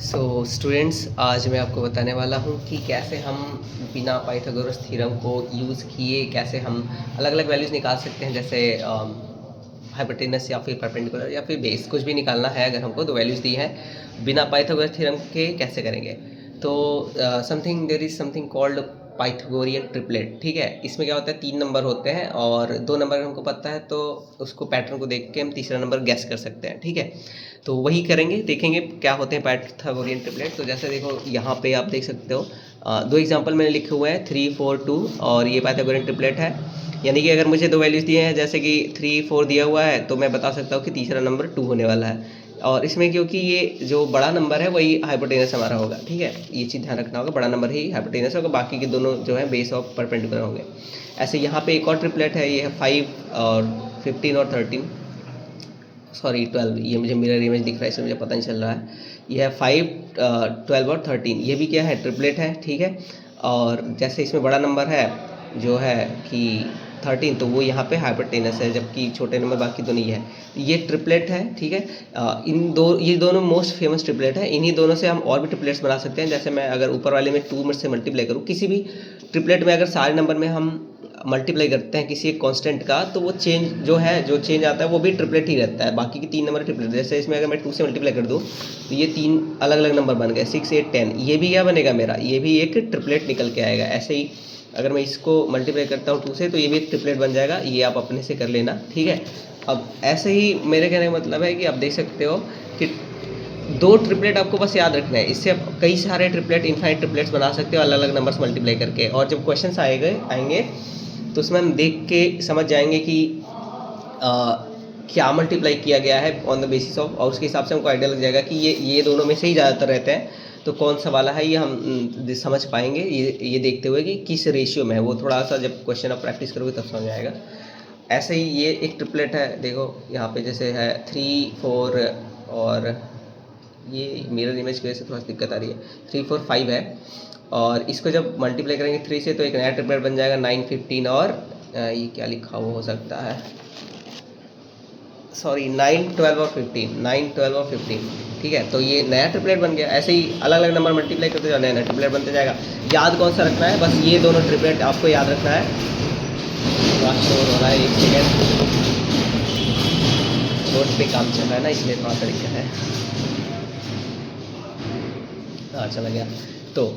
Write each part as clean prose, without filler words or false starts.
So students, आज मैं आपको बताने वाला हूँ कि कैसे हम बिना पाइथागोरस थ्योरम को यूज़ किए कैसे हम अलग अलग वैल्यूज़ निकाल सकते हैं, जैसे हाइपोटेनस या फिर परपेंडिकुलर या फिर बेस, कुछ भी निकालना है अगर हमको तो वैल्यूज़ दी हैं बिना पाइथागोरस थ्योरम के कैसे करेंगे। तो there is something called Pythagorean triplet. ठीक है, इसमें क्या होता है, 3 नंबर होते हैं और 2 नंबर हमको पता है तो उसको पैटर्न को देख के हम तीसरा नंबर गैस कर सकते हैं। ठीक है, तो वही करेंगे, देखेंगे क्या होते हैं पाइथागोरियन ट्रिपलेट। तो जैसे देखो यहाँ पे आप देख सकते हो, 2 एग्जांपल मैंने लिखे हुए हैं 3 4 2 और ये पाइथागोरियन ट्रिपलेट है। यानी कि अगर मुझे 2 वैल्यूज़ दिए हैं, जैसे कि 3 4 दिया हुआ है, तो मैं बता सकता हूँ कि तीसरा नंबर 2 होने वाला है। और इसमें क्योंकि ये जो बड़ा नंबर है वही हाइपोटेनस हमारा होगा। ठीक है, ये चीज़ ध्यान रखना होगा, बड़ा नंबर ही हाइपोटेनस होगा, बाकी के दोनों जो है बेस ऑफ परपेंडिकुलर होंगे। ऐसे यहाँ पे एक और ट्रिपलेट है, ये है 5 और 15 और 13, सॉरी 12, ये मुझे मिरर इमेज दिख रहा है इसलिए मुझे पता नहीं चल रहा है। ये है 5 12 और 13, ये भी क्या है, ट्रिपलेट है। ठीक है, और जैसे इसमें बड़ा नंबर है जो है कि 13, तो वो यहाँ पे हाइपोटेनस है, जबकि छोटे नंबर बाकी तो नहीं है। ये ट्रिपलेट है। ठीक है, ये दोनों मोस्ट फेमस ट्रिपलेट है। इन्हीं दोनों से हम और भी ट्रिपलेट्स बना सकते हैं। जैसे मैं अगर ऊपर वाले में 2 में से मल्टीप्लाई करूँ, किसी भी ट्रिपलेट में अगर सारे नंबर में हम मल्टीप्लाई करते हैं किसी एक कांस्टेंट का, तो वो जो चेंज आता है वो भी ट्रिपलेट ही रहता है। बाकी की 3 नंबर ट्रिपलेट, जैसे इसमें अगर मैं 2 से मल्टीप्लाई कर दूँ तो ये 3 अलग अलग नंबर बन गए, 6 8 10। ये भी क्या बनेगा मेरा, ये भी एक ट्रिपलेट निकल के आएगा। ऐसे ही अगर मैं इसको मल्टीप्लाई करता हूँ 2 से, तो ये भी एक ट्रिपलेट बन जाएगा। ये आप अपने से कर लेना। ठीक है, अब ऐसे ही मेरे कहने का मतलब है कि आप देख सकते हो कि 2 ट्रिपलेट आपको बस याद रखना है, इससे आप कई सारे ट्रिपलेट, इनफाइनाइट ट्रिपलेट्स बना सकते हो अलग अलग नंबर्स मल्टीप्लाई करके। और जब क्वेश्चंस आएंगे तो उसमें हम देख के समझ जाएंगे कि क्या मल्टीप्लाई किया गया है ऑन द बेसिस ऑफ, और उसके हिसाब से हमको आइडिया लग जाएगा कि ये दोनों में से ही ज़्यादातर रहते हैं, तो कौन सा वाला है ये हम समझ पाएंगे ये देखते हुए कि किस रेशियो में है। वो थोड़ा सा जब क्वेश्चन आप प्रैक्टिस करोगे तब समझ आएगा। ऐसे ही ये एक ट्रिपलेट है, देखो यहाँ पे जैसे है 3 4, और ये मिरर इमेज की वजह से थोड़ा सी दिक्कत आ रही है, 3 4 5 है। और इसको जब मल्टीप्लाई करेंगे 3 से तो एक नया ट्रिपलेट बन जाएगा 9 15, और ये क्या लिखा हुआ हो सकता है, सॉरी 9 12 और 15, 9 12 और 15। ठीक है, तो ये नया ट्रिपलेट बन गया। ऐसे ही अलग अलग नंबर मल्टीप्लाई करते जाओ, नया नया ट्रिपलेट बनते जाएगा। याद कौन सा रखना है, बस ये दोनों ट्रिपलेट आपको याद रखना है। शोर हो रहा है, एक सेकेंड, रोड पे काम चल रहा है ना, इसलिए थोड़ा तरीका है। हाँ, चला गया। तो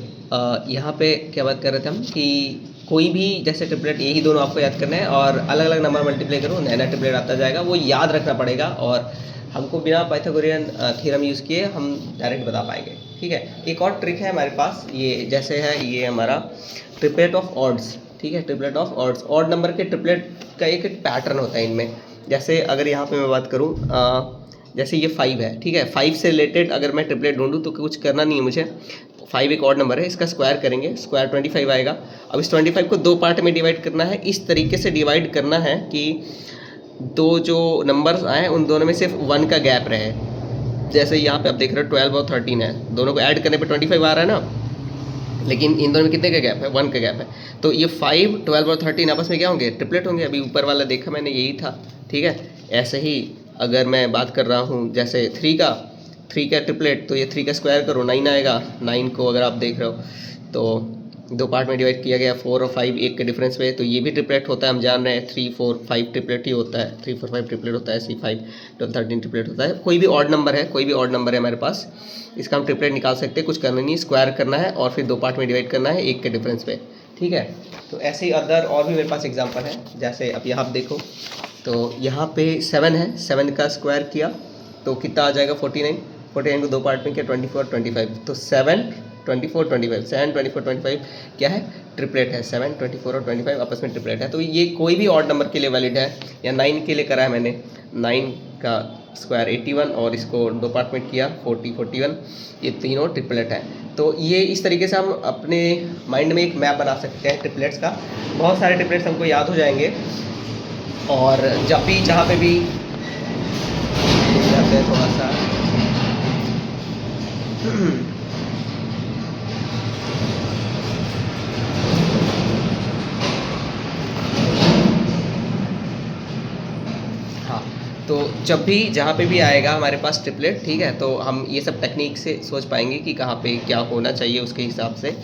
यहाँ पे क्या बात कर रहे थे हम कि कोई भी जैसे ट्रिपलेट, यही दोनों आपको याद करना है और अलग अलग नंबर मल्टीप्लाई करो, नया नया ट्रिपलेट आता जाएगा, वो याद रखना पड़ेगा। और हमको बिना पाइथागोरियन थ्योरम यूज़ किए हम डायरेक्ट बता पाएंगे। ठीक है, एक और ट्रिक है हमारे पास, ये जैसे है, ये हमारा ट्रिपलेट ऑफ ऑड्स। ठीक है, triplet of odds, odd number के ट्रिपलेट का एक पैटर्न होता है इनमें। जैसे अगर यहाँ पे मैं बात करूँ, जैसे ये 5 है। ठीक है, 5 से रिलेटेड अगर मैं ट्रिपलेट ढूंढूँ तो कुछ करना नहीं है मुझे। 5 एक और नंबर है, इसका स्क्वायर करेंगे, स्क्वायर 25 आएगा। अब इस 25 को 2 पार्ट में डिवाइड करना है। इस तरीके से डिवाइड करना है कि दो जो नंबर्स आए उन दोनों में सिर्फ 1 का गैप रहे। जैसे यहाँ पे आप देख रहे हो 12 और 13 है, दोनों को ऐड करने पे 25 आ रहा है ना, लेकिन इन दोनों में कितने का गैप है, 1 का गैप है। तो ये 5 12 और 13 आपस में क्या होंगे, ट्रिपलेट होंगे। अभी ऊपर वाला देखा मैंने, यही था। ठीक है, ऐसे ही अगर मैं बात कर रहा हूँ जैसे 3 का ट्रिपलेट, तो ये 3 का स्क्वायर करो 9 आएगा। 9 को अगर आप देख रहे हो तो 2 पार्ट में डिवाइड किया गया, 4 और 5 1 के डिफरेंस पे, तो ये भी ट्रिपलेट होता है, हम जान रहे हैं। 3 4 5 ट्रिपलेट ही होता है, 3 4 5 ट्रिपलेट होता है, C5 12 13 ट्रिपलेट होता है। कोई भी ऑड नंबर है हमारे पास, इसका हम ट्रिपलेट निकाल सकते हैं। कुछ करना नहीं, स्क्वायर करना है और फिर 2 पार्ट में डिवाइड करना है 1 के डिफरेंस पे। ठीक है, तो ऐसे ही अदर और भी मेरे पास एग्जाम्पल है। जैसे अब यहाँ देखो, तो यहाँ पे 7 है, 7 का स्क्वायर किया तो कितना आ जाएगा, 49। 49 को 2 पार्ट में किया, 24 25, तो 7 24 25, 7 24 25 क्या है, ट्रिपलेट है। 7 24 और 25 आपस में ट्रिपलेट है। तो ये कोई भी ऑड नंबर के लिए वैलिड है। या 9 के लिए करा है मैंने, 9 का स्क्वायर 81 और इसको 2 पार्ट में किया 40 41, ये तीनों ट्रिपलेट है। तो ये इस तरीके से हम अपने माइंड में एक मैप बना सकते हैं ट्रिपलेट्स का। बहुत सारे ट्रिपलेट्स हमको याद हो जाएंगे, और जब भी जहाँ पे भी जाते हैं थोड़ा सा हाँ, तो जब भी जहाँ पे भी आएगा हमारे पास ट्रिपलेट, ठीक है, तो हम ये सब टेक्निक से सोच पाएंगे कि कहाँ पे क्या होना चाहिए उसके हिसाब से,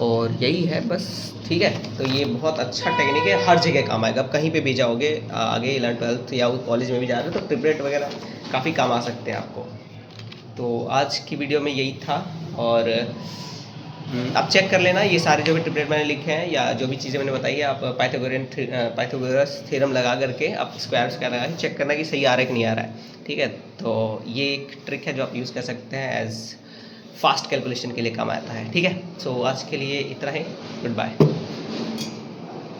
और यही है बस। ठीक है, तो ये बहुत अच्छा टेक्निक है, हर जगह काम आएगा। आप कहीं पे भी जाओगे आगे 11th-12th या कॉलेज में भी जा रहे हो तो ट्रिपलेट वगैरह काफ़ी काम आ सकते हैं आपको। तो आज की वीडियो में यही था, और आप चेक कर लेना ये सारे जो भी ट्रिपलेट मैंने लिखे हैं या जो भी चीज़ें मैंने बताई है, आप पाइथागोरस थ्योरम लगा करके आप स्क्वायर स्क्वायर लगा के चेक करना कि सही आ रहा है कि नहीं आ रहा है। ठीक है, तो ये एक ट्रिक है जो आप यूज़ कर सकते हैं एज फास्ट कैलकुलेशन के लिए काम आता है। ठीक है, सो आज के लिए इतना ही, गुड बाय।